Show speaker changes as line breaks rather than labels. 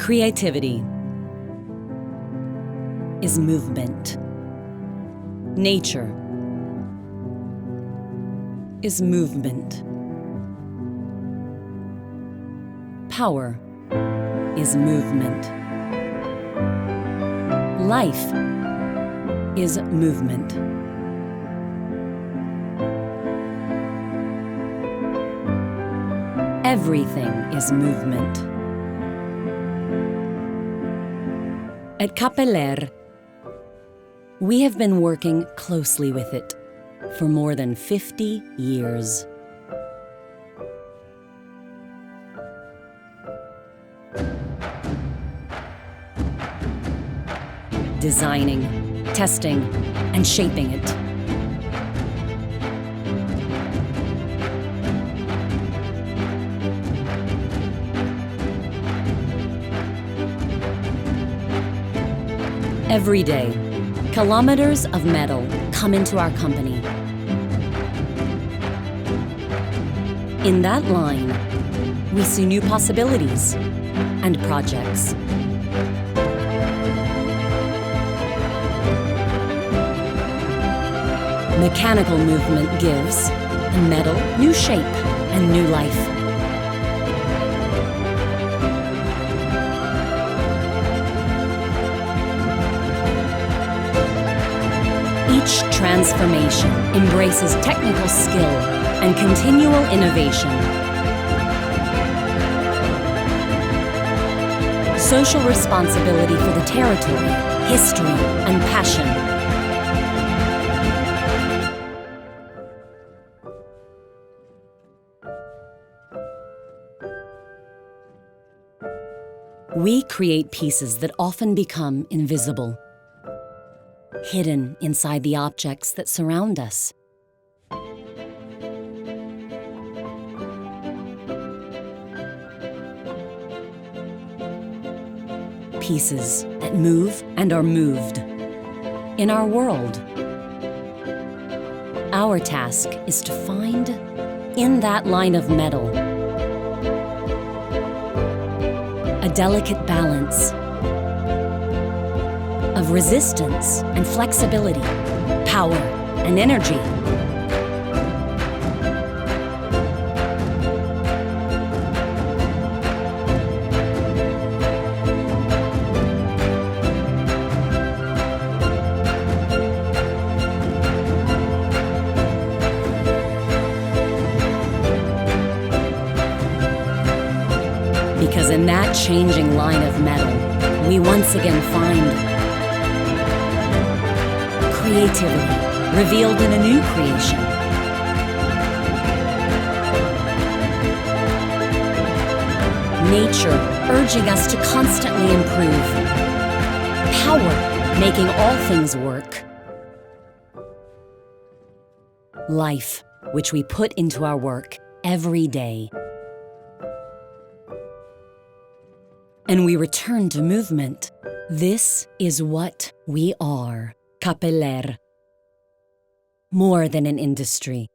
Creativity is movement. Nature is movement. Power is movement. Life is movement. Everything is movement. At Cappeller, we have been working closely with it for more than 50 years. Designing, testing, and shaping it. Every day, kilometers of metal come into our company. In that line, we see new possibilities and projects. Mechanical movement gives the metal new shape and new life. Each transformation embraces technical skill and continual innovation. Social responsibility for the territory, history, and passion. We create pieces that often become invisible, hidden inside the objects that surround us. Pieces that move and are moved in our world. Our task is to find, in that line of metal, a delicate balance of resistance and flexibility, power and energy. Because in that changing line of metal, we once again find creativity revealed in a new creation. Nature urging us to constantly improve. Power making all things work. Life, which we put into our work every day. And we return to movement. This is what we are, Cappeller. More than an industry,